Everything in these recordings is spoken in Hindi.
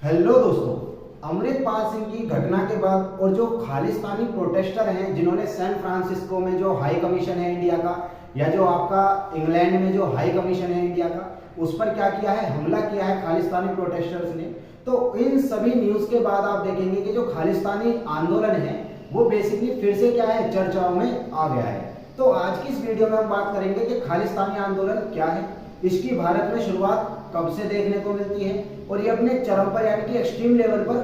हेलो दोस्तों, अमृतपाल सिंह की घटना के बाद और जो खालिस्तानी प्रोटेस्टर हैं जिन्होंने सैन फ्रांसिस्को में जो हाई कमीशन है इंडिया का, या जो आपका इंग्लैंड में जो हाई कमीशन है इंडिया का, उस पर क्या किया है, हमला किया है खालिस्तानी प्रोटेस्टर्स ने। तो इन सभी न्यूज के बाद आप देखेंगे कि जो खालिस्तानी आंदोलन है वो बेसिकली फिर से क्या है, चर्चाओं में आ गया है। तो आज की इस वीडियो में हम बात करेंगे कि खालिस्तानी आंदोलन क्या है, इसकी भारत में शुरुआत कब से देखने को मिलती है और ये अपने चरम पर यानी कि एक्सट्रीम लेवल पर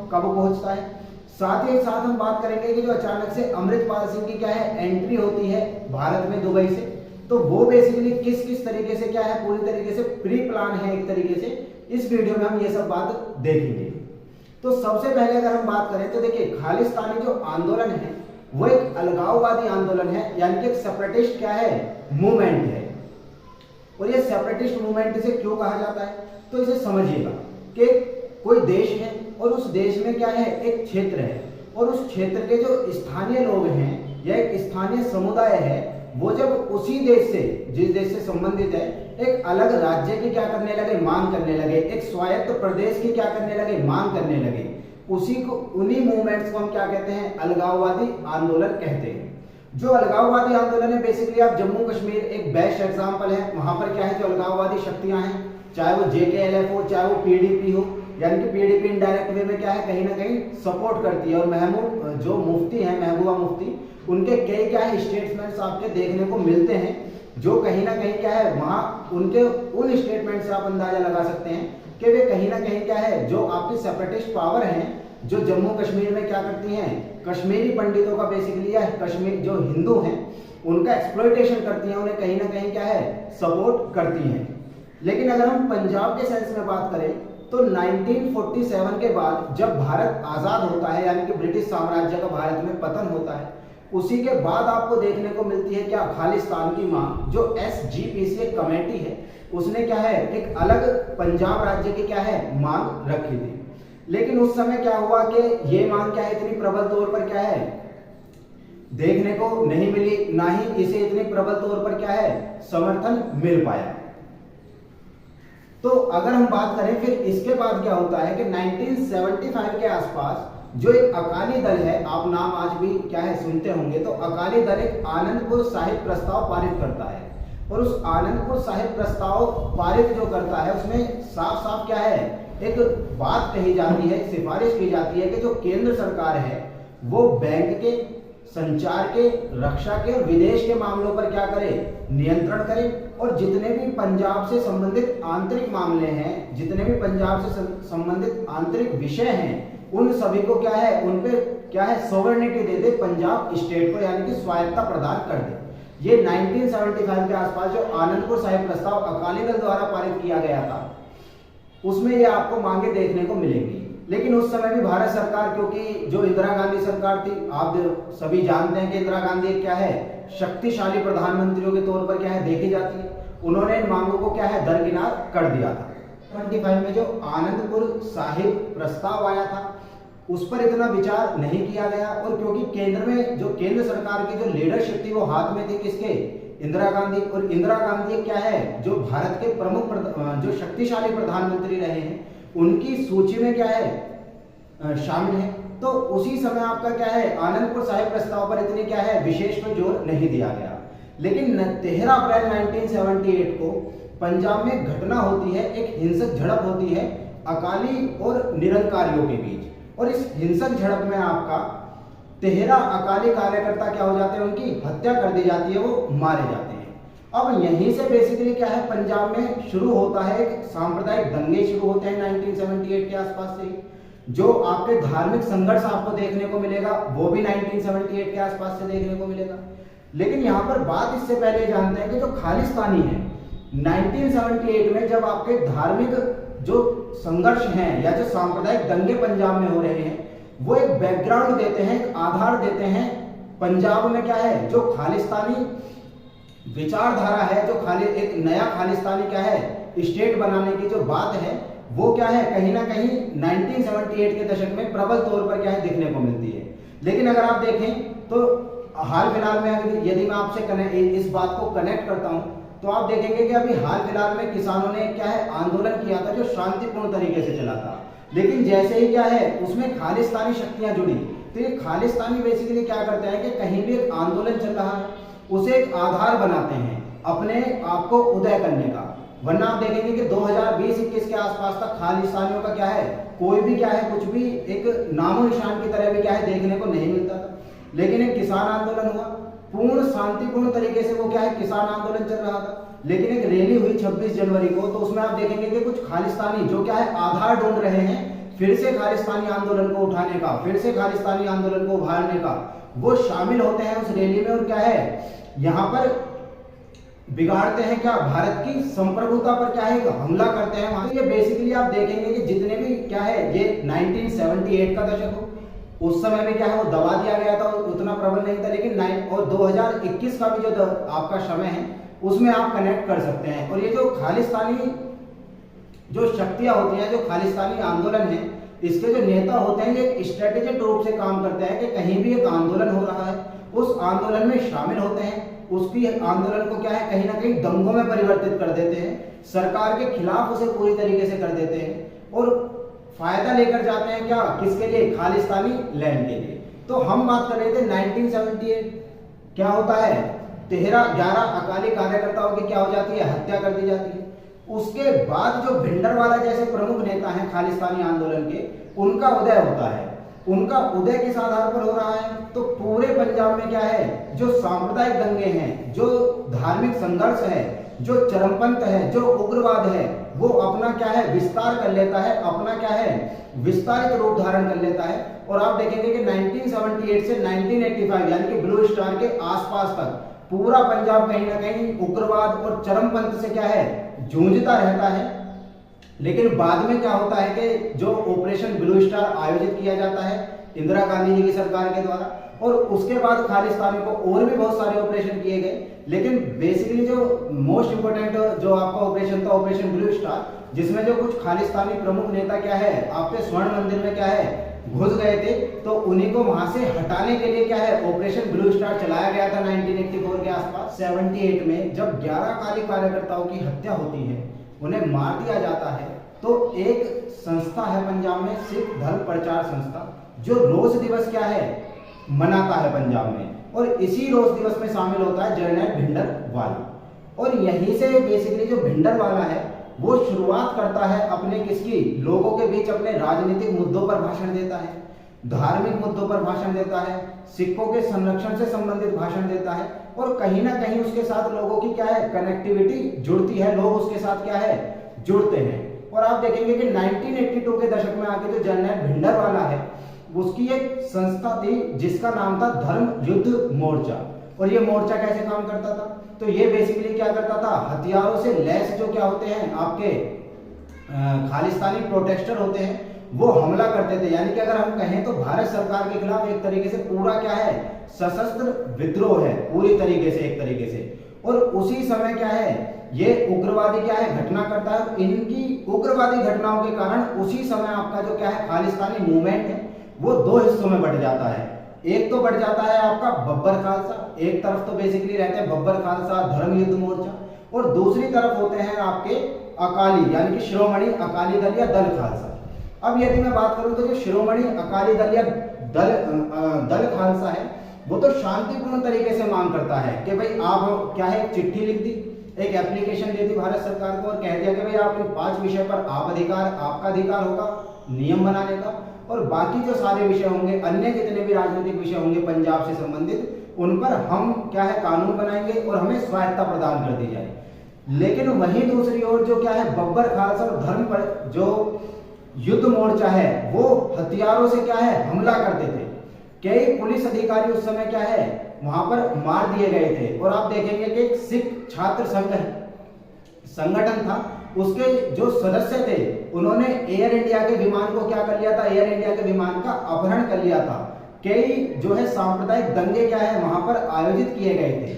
कब पहुंचता है। साथ ही साथ हम बात करेंगे कि जो अचानक से अमृतपाल सिंह की क्या है एंट्री होती है भारत में दुबई से, तो वो बेसिकली किस किस तरीके से क्या है, पूरी तरीके से प्री प्लान है एक तरीके से। इस वीडियो में हम ये सब बात देखेंगे। तो सबसे पहले अगर हम बात करें तो देखिए, खालिस्तानी जो आंदोलन है वो एक अलगाववादी आंदोलन है, यानी कि एक सेपरेटिस्ट क्या है, मूवमेंट है। और ये सेपरेटिस्ट मूवमेंट इसे क्यों कहा जाता है, तो इसे समझिएगा कि कोई देश है और उस देश में क्या है, एक क्षेत्र है, और उस क्षेत्र के जो स्थानीय लोग हैं या एक स्थानीय समुदाय है, वो जब उसी देश से, जिस देश से संबंधित है, एक अलग राज्य की क्या करने लगे, मांग करने लगे, एक स्वायत्त प्रदेश की क्या करने लगे, मांग करने लगे, उसी को, उन्हीं मूवमेंट्स को हम क्या कहते हैं, अलगाववादी आंदोलन कहते हैं। जो अलगाववादी आंदोलन है, बेसिकली आप जम्मू कश्मीर एक बेस्ट एग्जांपल है। वहां पर क्या है, जो अलगाववादी शक्तियां हैं, चाहे वो JKLF हो, चाहे वो PDP हो, यानी कि PDP इनडायरेक्ट वे में क्या है, कहीं ना कहीं सपोर्ट करती है। और महमूद जो मुफ्ती है, महबूबा मुफ्ती, उनके कई क्या है स्टेटमेंट्स आपके देखने को मिलते हैं, जो कहीं ना कहीं क्या है, वहां उनके उन स्टेटमेंट से आप अंदाजा लगा सकते हैं कि वे कहीं ना कहीं क्या है, जो आपकी सेपरेटिस्ट पावर है, जो जम्मू कश्मीर में क्या करती हैं, कश्मीरी पंडितों का बेसिकली या कश्मीर जो हिंदू हैं उनका एक्सप्लॉयटेशन करती हैं, उन्हें कहीं ना कहीं क्या है, सपोर्ट करती हैं। लेकिन अगर हम पंजाब के सेंस में बात करें तो 1947 के बाद जब भारत आजाद होता है, यानी कि ब्रिटिश साम्राज्य का भारत में पतन होता है, उसी के बाद आपको देखने को मिलती है क्या, खालिस्तान की मांग। जो SGPC कमेटी है उसने क्या है, एक अलग पंजाब राज्य की क्या है, मांग रखी थी। लेकिन उस समय क्या हुआ कि ये मांग क्या है, इतनी प्रबल तौर पर क्या है, देखने को नहीं मिली, ना ही इसे इतनी प्रबल तौर पर क्या है, समर्थन मिल पाया। तो अगर हम बात करें फिर इसके बाद क्या होता है कि 1975 के आसपास जो एक अकाली दल है, आप नाम आज भी क्या है सुनते होंगे, तो अकाली दल एक आनंदपुर साहिब प्रस्ताव पारित करता है। और उस आनंदपुर साहिब प्रस्ताव पारित जो करता है उसमें साफ साफ क्या है, एक बात कही जाती है, सिफारिश की जाती है कि जो केंद्र सरकार है वो बैंक के, संचार के, रक्षा के और विदेश के मामलों पर क्या करे, नियंत्रण करे। और जितने भी पंजाब से संबंधित आंतरिक मामले हैं, जितने भी पंजाब से संबंधित आंतरिक विषय हैं, उन सभी को क्या है, उन पे क्या है, सोवरेनिटी दे दे पंजाब स्टेट को, यानी कि स्वायत्तता प्रदान कर दे। ये 1975 के आसपास जो आनंदपुर साहिब प्रस्ताव अकाली दल द्वारा पारित किया गया था, उसमें ये आपको मांगे देखने को मिलेंगी। लेकिन उस समय भी भारत सरकार, क्योंकि जो इंदिरा गांधी सरकार थी, आप सभी जानते हैं कि इंदिरा गांधी क्या है, शक्तिशाली प्रधानमंत्रियों के तौर पर क्या है देखी जाती है, उन्होंने इन मांगों को क्या है, दरकिनार कर दिया था। 25 में जो आनंदपुर साहिब प्रस्ताव आया था उस पर इतना विचार नहीं किया गया। और क्योंकि केंद्र में जो केंद्र सरकार की जो लीडरशिप थी वो हाथ में थी किसके, इंदिरा गांधी। और इंदिरा गांधी क्या है, जो भारत के प्रमुख जो शक्तिशाली प्रधानमंत्री रहे हैं, उनकी सूची में क्या है, शामिल है। तो उसी समय आपका क्या है, आनंदपुर साहिब प्रस्ताव पर इतनी क्या है, विशेष कोई जोर नहीं दिया गया। लेकिन 13 अप्रैल 1978 को पंजाब में घटना होती है, एक हिंसक झड़प होती है अकाली और निरंकारियों के बीच। और इस हिंसक झड़प में आपका 13 अकाली कार्यकर्ता क्या हो जाते हैं, उनकी हत्या कर दी जाती है, वो मारे जाते हैं। अब यहीं से बेसिकली क्या है, पंजाब में शुरू होता है एक सांप्रदायिक दंगे शुरू होते हैं 1978 के आसपास से। जो आपके धार्मिक संघर्ष आपको देखने को मिलेगा वो भी 1978 के आसपास से देखने को मिलेगा। लेकिन यहाँ पर बात इससे पहले जानते हैं कि जो खालिस्तानी है 1978 में जब आपके धार्मिक जो संघर्ष हैं या जो सांप्रदायिक दंगे पंजाब में हो रहे हैं, वो एक बैकग्राउंड देते हैं, एक आधार देते हैं पंजाब में क्या है, जो खालिस्तानी विचारधारा है, जो एक नया खालिस्तानी क्या है स्टेट बनाने की जो बात है, वो क्या है, कहीं ना कहीं 1978 के दशक में प्रबल तौर पर क्या है देखने को मिलती है। लेकिन अगर आप देखें तो हाल फिलहाल में यदि मैं आपसे इस बात को कनेक्ट करता हूं तो आप देखेंगे कि अभी हाल फिलहाल में किसानों ने क्या है आंदोलन किया था जो शांतिपूर्ण तरीके से चला था। लेकिन जैसे ही क्या है उसमें खालिस्तानी शक्तियां जुड़ी, तो ये खालिस्तानी बेसिकली क्या करते हैं कि कहीं भी एक आंदोलन चल रहा है उसे एक आधार बनाते हैं अपने आप को उदय करने का। वरना आप देखेंगे कि 2020-21 के आसपास तक खालिस्तानियों का क्या है, कोई भी क्या है कुछ भी एक नामो निशान की तरह भी क्या है देखने को नहीं मिलता था। लेकिन एक किसान आंदोलन हुआ, पूर्ण शांतिपूर्ण तरीके से वो क्या है किसान आंदोलन चल रहा था। लेकिन एक रैली हुई 26 जनवरी को, तो उसमें आप देखेंगे कि कुछ खालिस्तानी जो क्या है आधार ढूंढ रहे हैं फिर से खालिस्तानी आंदोलन को उठाने का, फिर से खालिस्तानी आंदोलन को उभारने का, वो शामिल होते हैं उस रैली में और क्या है यहाँ पर बिगाड़ते हैं क्या, भारत की संप्रभुता पर क्या है हमला करते हैं वहां। ये बेसिकली आप देखेंगे कि जितने भी क्या है ये 1978 का दशक हो, उस समय में क्या है वो दबा दिया गया था, उतना प्रबल नहीं था। लेकिन 2021 का भी जो आपका समय है उसमें आप कनेक्ट कर सकते हैं। और ये जो खालिस्तानी जो शक्तियां होती हैं, जो खालिस्तानी आंदोलन है, इसके जो नेता होते हैं ये स्ट्रेटेजिक रूप से काम करते हैं कि कहीं भी एक आंदोलन हो रहा है उस आंदोलन में शामिल होते हैं, उसकी आंदोलन को क्या है कहीं ना कहीं दंगों में परिवर्तित कर देते हैं, सरकार के खिलाफ उसे पूरी तरीके से कर देते हैं और फायदा लेकर जाते हैं क्या, किसके लिए, खालिस्तानी लैंड के लिए। तो हम बात कर रहे थे 1978 क्या होता है, 11 अकाली कार्यकर्ताओं की क्या हो जाती है, हत्या कर दी जाती है। उसके बाद जो भिंडरवाला जैसे प्रमुख नेता हैं खालिस्तानी आंदोलन के, उनका उदय होता है। उनका उदय किस आधार पर हो रहा है, तो पूरे पंजाब में क्या है जो सांप्रदायिक दंगे हैं, जो धार्मिक संघर्ष है, जो चरमपंथ है, जो उग्रवाद है, वो अपना क्या है विस्तार कर लेता है, अपना क्या है विस्तारित रूप धारण कर लेता है। और आप देखेंगे कि 1978 से 1985 यानी कि ब्लू स्टार के आसपास तक पूरा पंजाब कहीं ना कहीं उग्रवाद और चरमपंथ से क्या है जूझता रहता है। लेकिन बाद में क्या होता है कि जो ऑपरेशन ब्लू स्टार आयोजित किया जाता है इंदिरा गांधी जी की सरकार के द्वारा, और उसके बाद खालिस्तानी को और भी बहुत सारे ऑपरेशन किए गए। लेकिन बेसिकली जो मोस्ट इंपोर्टेंट जो आपका ऑपरेशन था ऑपरेशन ब्लू स्टार, जिसमें जो कुछ खालिस्तानी प्रमुख नेता क्या है आपके स्वर्ण मंदिर में क्या है घुस गए थे, तो उन्हीं को वहां से हटाने के लिए क्या है ऑपरेशन ब्लू स्टार चलाया गया था 1984 के आसपास। 78 में जब 11 काली कार्यकर्ताओं की हत्या होती है, उन्हें मार दिया जाता है, तो एक संस्था है पंजाब में सिख धर्म प्रचार संस्था, जो रोज दिवस क्या है मनाता है पंजाब में, और इसी रोज दिवस में शामिल होता है जर्नैल भिंडरवाला। और यहीं से बेसिकली जो भिंडरवाला है वो शुरुआत करता है अपने किसकी, लोगों के बीच अपने राजनीतिक मुद्दों पर भाषण देता है, धार्मिक मुद्दों पर भाषण देता है, सिखों के संरक्षण से संबंधित भाषण देता है, और कहीं ना कहीं उसके साथ लोगों की क्या है कनेक्टिविटी जुड़ती है, लोग उसके साथ क्या है जुड़ते हैं। और आप देखेंगे कि 1982 के दशक में आके जो जर्नैल भिंडरवाला है उसकी एक संस्था थी जिसका नाम था धर्म युद्ध मोर्चा। और ये मोर्चा कैसे काम करता था, तो ये बेसिकली क्या करता था, हथियारों से लैस जो क्या होते हैं आपके खालिस्तानी प्रोटेस्टर होते हैं वो हमला करते थे। यानी कि अगर हम कहें तो भारत सरकार के खिलाफ एक तरीके से पूरा क्या है सशस्त्र विद्रोह है पूरी तरीके से, एक तरीके से। और उसी समय क्या है ये उग्रवादी क्या है घटना करता है। इनकी उग्रवादी घटनाओं के कारण उसी समय आपका जो क्या है खालिस्तानी मूवमेंट है वो दो हिस्सों में बढ़ जाता है। एक तो बढ़ जाता है आपका बब्बर खालसा, एक तरफ तो बेसिकली रहते हैं बब्बर खालसा धर्म युद्ध मोर्चा, और दूसरी तरफ होते हैं आपके अकाली यानी कि शिरोमणि अकाली दल या दल खालसा। अब यदि मैं बात करूं तो जो शिरोमणि अकाली दल या दल खालसा है वो तो शांतिपूर्ण तरीके से मांग करता है कि भाई आप क्या है चिट्ठी लिख दी, एक एप्लीकेशन दे दी भारत सरकार को और कह दिया कि भाई आप इन 5 विषय पर आपका अधिकार होगा नियम बनाने का, और बाकी जो सारे विषय होंगे अन्य जितने भी राजनीतिक विषय होंगे पंजाब से संबंधित उन पर हम क्या है कानून बनाएंगे और हमें स्वायत्ता प्रदान कर दी जाए। लेकिन वहीं दूसरी ओर जो क्या है बब्बर खालसा और धर्म पर जो युद्ध मोर्चा है वो हथियारों से क्या है हमला करते थे। कई पुलिस अधिकारी उस समय क्या है वहां पर मार दिए गए थे। और आप देखेंगे कि एक सिख छात्र संगठन था, उसके जो सदस्य थे उन्होंने एयर इंडिया के विमान को क्या कर लिया था, एयर इंडिया के विमान का अपहरण कर लिया था। कई जो है सांप्रदायिक दंगे क्या है वहां पर आयोजित किए गए थे।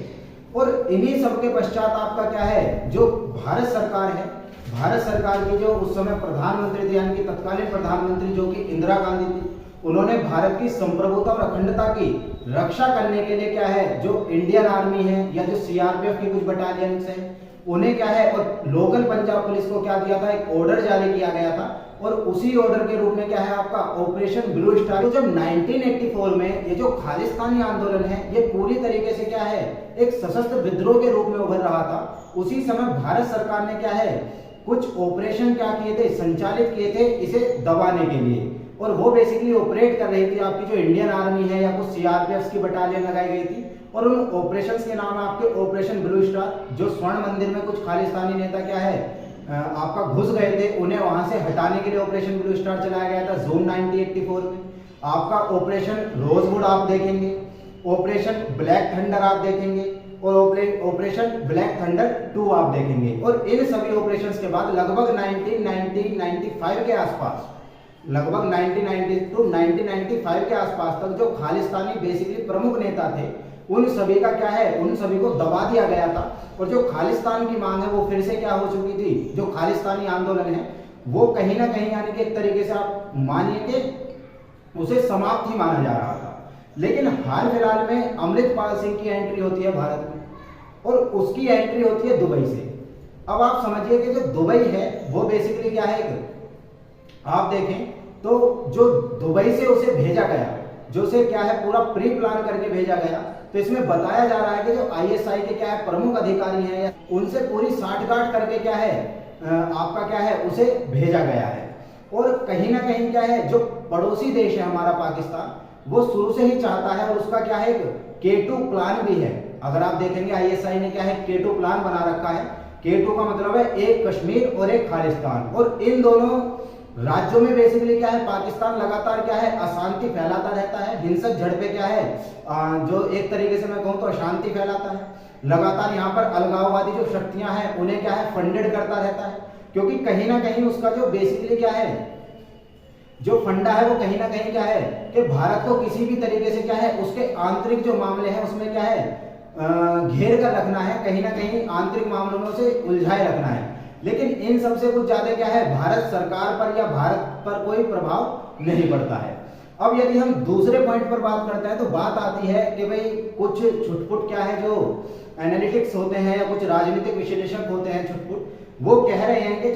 और इन्हीं सब के पश्चात आपका क्या है जो भारत सरकार है, भारत सरकार की जो उस समय प्रधानमंत्री थी यानी कि तत्कालीन प्रधानमंत्री जो कि इंदिरा गांधी थी, उन्होंने भारत की संप्रभुता और अखंडता की रक्षा करने के लिए क्या है जो इंडियन आर्मी है या जो सीआरपीएफ की कुछ बटालियंस है उन्हें क्या है, और लोकल पंजाब पुलिस को क्या दिया था, एक ऑर्डर जारी किया गया था, और उसी ऑर्डर के रूप में क्या है आपका ऑपरेशन ब्लू स्टार। तो जब 1984 में ये जो खालिस्तानी आंदोलन है ये पूरी तरीके से क्या है एक सशस्त्र विद्रोह के रूप में उभर रहा था, उसी समय भारत सरकार ने क्या है कुछ ऑपरेशन क्या किए थे, संचालित किए थे इसे दबाने के लिए। और वो बेसिकली ऑपरेट कर रही थी आपकी जो इंडियन आर्मी है या कुछ सीआरपीएफ की बटालियन लगाई गई थी, और उन ऑपरेशंस के नाम है आपके ऑपरेशन ब्लू स्टार। जो स्वर्ण मंदिर में कुछ खालिस्तानी नेता क्या है आपका घुस गए थे, उन्हें वहां से हटाने के लिए ऑपरेशन ब्लू स्टार चलाया गया था जून 1984 में। आपका ऑपरेशन रोजवुड आप देखेंगे, ऑपरेशन ब्लैक थंडर आप देखेंगे, और ऑपरेशन ब्लैक थंडर 2 आप देखेंगे। और इन सभी ऑपरेशंस के बाद लगभग 1995 के आसपास, लगभग 1990 to 1995 के आसपास तक जो खालिस्तानी बेसिकली प्रमुख नेता थे उन सभी का क्या है, उन सभी को दबा दिया गया था। और जो खालिस्तान की मांग है वो फिर से क्या हो चुकी थी, जो खालिस्तानी आंदोलन है वो कहीं ना कहीं यानी कि एक तरीके से आप मानिए कि उसे समाप्त ही माना जा रहा था। लेकिन हाल फिलहाल में अमृतपाल सिंह की एंट्री होती है भारत में, और उसकी एंट्री होती है दुबई से। अब आप समझिए कि जो दुबई है वो बेसिकली क्या है, आप देखें तो जो दुबई से उसे भेजा गया, जो से क्या है पूरा प्री प्लान करके भेजा गया, तो इसमें बताया जा रहा है कि जो आईएसआई के क्या है प्रमुख अधिकारी हैं उनसे पूरी साठगांठ करके क्या है आपका क्या है उसे भेजा गया है। और कहीं ना कहीं क्या है जो पड़ोसी देश है हमारा पाकिस्तान, वो शुरू से ही चाहता है, और उसका क्या है K2 प्लान भी है। अगर आप देखेंगे आईएसआई ने क्या है K2 प्लान बना रखा है। K2 का मतलब है एक कश्मीर और एक खालिस्तान, और इन दोनों राज्यों में बेसिकली क्या है पाकिस्तान लगातार क्या है अशांति फैलाता रहता है, हिंसक झड़पें क्या है जो एक तरीके से मैं कहूं तो अशांति फैलाता है। लगातार यहाँ पर अलगाववादी जो शक्तियां हैं उन्हें क्या है फंडेड करता रहता है, क्योंकि कहीं ना कहीं उसका जो बेसिकली क्या है जो फंडा है वो कहीं ना कहीं क्या है कि भारत को किसी भी तरीके से क्या है उसके आंतरिक जो मामले हैं उसमें क्या है घेर कर रखना है, कहीं ना कहीं आंतरिक मामलों से उलझाए रखना है। लेकिन इन सबसे कुछ ज्यादा क्या है भारत सरकार पर या भारत पर कोई प्रभाव नहीं पड़ता है। अब यदि हम दूसरे पॉइंट पर बात करते हैं तो बात आती है कि भाई कुछ छुटपुट क्या है जो एनालिटिक्स होते हैं या कुछ राजनीतिक विश्लेषक होते हैं छुटपुट, वो कह रहे हैं कि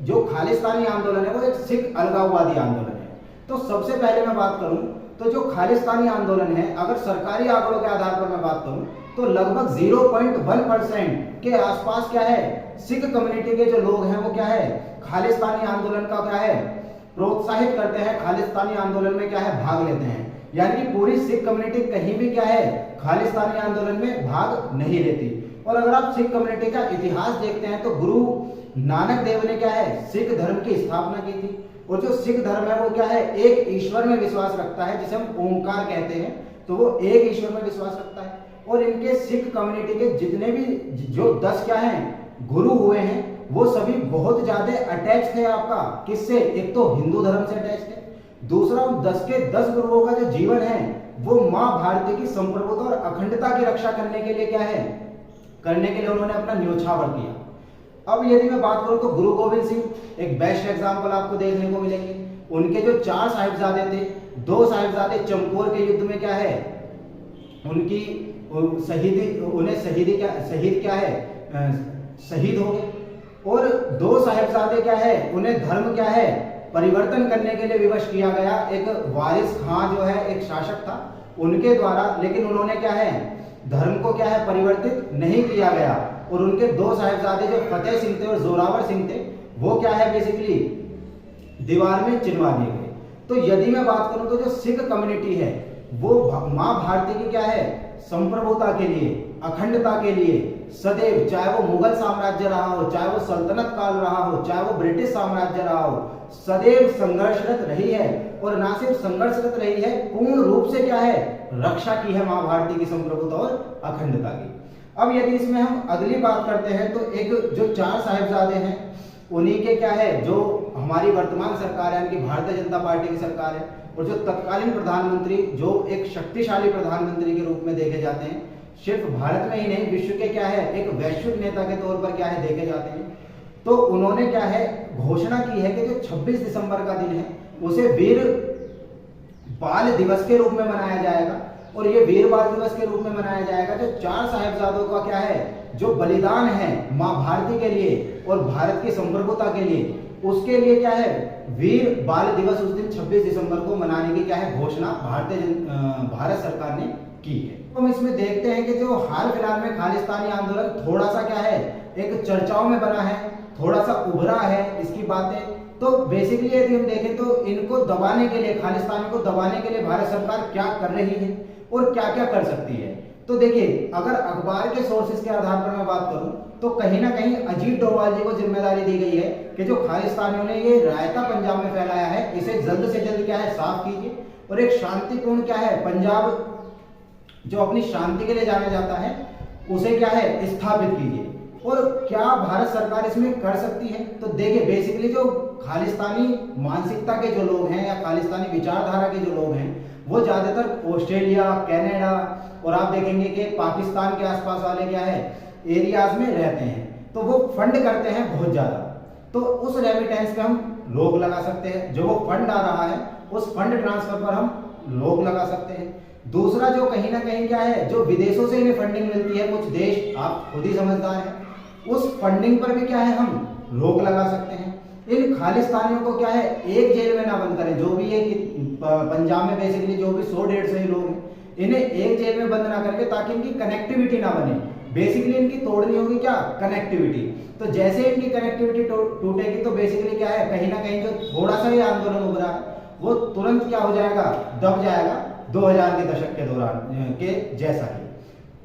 जो खालिस्तानी आंदोलन है वो एक सिख अलगाववादी आंदोलन है। तो सबसे पहले मैं बात करूं तो जो खालिस्तानी आंदोलन है अगर सरकारी आंकड़ों के आधार पर मैं बात करूं तो लगभग 0.1% के आसपास क्या है सिख कम्युनिटी के जो लोग हैं वो क्या है खालिस्तानी आंदोलन का क्या है प्रोत्साहित करते हैं, खालिस्तानी आंदोलन में क्या है भाग लेते हैं। यानी कि पूरी सिख कम्युनिटी कहीं भी क्या है खालिस्तानी आंदोलन में भाग नहीं लेती। और अगर आप सिख कम्युनिटी का इतिहास देखते हैं तो गुरु नानक देव ने क्या है सिख धर्म की स्थापना की थी, और जो सिख धर्म है वो क्या है एक ईश्वर में विश्वास रखता है जिसे हम ओंकार कहते हैं, तो वो एक ईश्वर में विश्वास रखता है। और इनके सिख कम्युनिटी के जितने भी जो 10 क्या हैं गुरु हुए हैं वो सभी बहुत ज्यादा अटैच थे आपका किससे, एक तो हिंदू धर्म से अटैच थे, दूसरा उन 10 के 10 गुरुओं का जो जीवन है वो मां भारती की संप्रभुता और अखंडता की रक्षा करने के लिए क्या है करने के लिए उन्होंने अपना न्योछावर किया। अब यदि मैं बात करूं तो गुरु गोविंद सिंह एक बेस्ट एग्जांपल आपको देखने को मिलेंगे। उनके जो 4 साहिबजादे थे, 2 साहिबजादे चमकौर के युद्ध में क्या है उनकी शहीद क्या है शहीद हो गए, और 2 साहिबजादे क्या है उन्हें धर्म क्या है परिवर्तन करने के लिए विवश किया गया। एक वारिस खां जो है एक शासक था उनके द्वारा, लेकिन उन्होंने क्या है धर्म को क्या है परिवर्तित नहीं किया गया, और उनके 2 साहिबजादे जो फतेह सिंह थे और जोरावर सिंह थे वो क्या है बेसिकली दीवार में चिनवा दिए गए। तो यदि मैं बात करूं तो जो सिख कम्युनिटी है वो मां भारती की क्या है संप्रभुता के लिए, अखंडता के लिए सदैव, चाहे वो मुगल साम्राज्य रहा हो, चाहे वो सल्तनत काल रहा हो, चाहे वो ब्रिटिश साम्राज्य रहा हो, सदैव संघर्षरत रही है। और ना सिर्फ संघर्षरत रही है, पूर्ण रूप से क्या है रक्षा की है मां भारती की संप्रभुता और अखंडता की। अब यदि इसमें हम अगली बात करते हैं तो एक जो 4 साहिबजादे हैं उन्हीं के क्या है जो हमारी वर्तमान सरकार है यानी कि भारतीय जनता पार्टी की सरकार है, और जो तत्कालीन प्रधानमंत्री जो एक शक्तिशाली प्रधानमंत्री के रूप में देखे जाते हैं, सिर्फ भारत में ही नहीं विश्व के क्या है एक वैश्विक नेता के तौर पर क्या है देखे जाते हैं। तो उन्होंने क्या है घोषणा की है कि जो 26 दिसंबर का दिन है उसे वीर बाल दिवस के रूप में मनाया जाएगा, और ये वीर बाल दिवस के रूप में मनाया जाएगा जो 4 साहिबजादों का क्या है जो बलिदान है माँ भारती के लिए और भारत की संप्रभुता के लिए, उसके लिए क्या है वीर बाल दिवस उस दिन 26 दिसंबर को मनाने की क्या है घोषणा भारत सरकार ने की है। हम इसमें देखते हैं कि जो हाल फिलहाल में खालिस्तानी आंदोलन थोड़ा सा क्या है एक चर्चाओं में बना है, थोड़ा सा उभरा है इसकी बातें। तो बेसिकली यदि हम देखें तो इनको दबाने के लिए, खालिस्तान को दबाने के लिए भारत सरकार क्या कर रही है और क्या क्या कर सकती है। तो देखिए, अगर अखबार के सोर्सेज के आधार पर मैं बात करूं तो कहीं ना कहीं अजीत डोभाल जी को जिम्मेदारी दी गई है कि जो खालिस्तानियों ने ये रायता पंजाब में फैलाया है इसे जल्द से जल्द क्या है साफ कीजिए और एक शांतिपूर्ण क्या है पंजाब जो अपनी शांति के लिए जाना जाता है उसे क्या है स्थापित कीजिए। और क्या भारत सरकार इसमें कर सकती है? तो देखिए, बेसिकली जो खालिस्तानी मानसिकता के जो लोग हैं या खालिस्तानी विचारधारा के जो लोग हैं वो ज्यादातर ऑस्ट्रेलिया, कनाडा और आप देखेंगे कि पाकिस्तान के आसपास वाले क्या है एरियाज में रहते हैं, तो वो फंड करते हैं बहुत ज्यादा। तो उस रेमिटेंस पे हम रोक लगा सकते हैं, जो वो फंड आ रहा है उस फंड ट्रांसफर पर हम रोक लगा सकते हैं। दूसरा जो कहीं ना कहीं क्या है जो विदेशों से इन्हें फंडिंग मिलती है, कुछ देश आप खुद ही समझदार हैं, उस फंडिंग पर भी क्या है हम रोक लगा सकते हैं। इन खालिस्तानियों को क्या है एक जेल में ना बंद करें, जो भी ये पंजाब में बेसिकली जो भी 100-150 लोग हैं इन्हें एक जेल में बंद ना करके, ताकि इनकी कनेक्टिविटी ना बने। बेसिकली इनकी तोड़नी होगी क्या कनेक्टिविटी। तो जैसे इनकी कनेक्टिविटी टूटेगी तो बेसिकली क्या है कहीं ना कहीं जो थोड़ा सा ये आंदोलन उभरा है वो तुरंत क्या हो जाएगा दब जाएगा 2000 के दशक के दौरान के जैसा ही।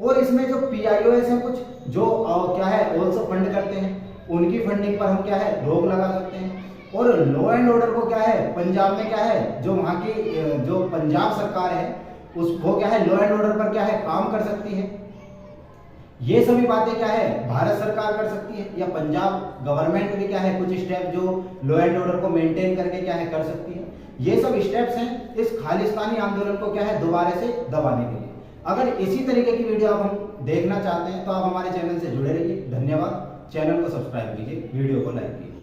और इसमें जो PIOS है कुछ जो क्या है ऑल्सो फंड करते हैं, उनकी फंडिंग पर हम क्या है रोक लगा सकते हैं। और लॉ एंड ऑर्डर को क्या है पंजाब में क्या है जो वहाँ की जो पंजाब सरकार है उसको क्या है लॉ एंड ऑर्डर पर क्या है काम कर सकती है। ये सभी बातें क्या है भारत सरकार कर सकती है या पंजाब गवर्नमेंट भी क्या है कुछ स्टेप जो लॉ एंड ऑर्डर को मेंटेन करके क्या है कर सकती है। ये सब स्टेप्स हैं इस खालिस्तानी आंदोलन को क्या है दोबारा से दबाने के लिए। अगर इसी तरीके की वीडियो आप हम देखना चाहते हैं तो आप हमारे चैनल से जुड़े रहिए। धन्यवाद। चैनल को सब्सक्राइब कीजिए, वीडियो को लाइक कीजिए।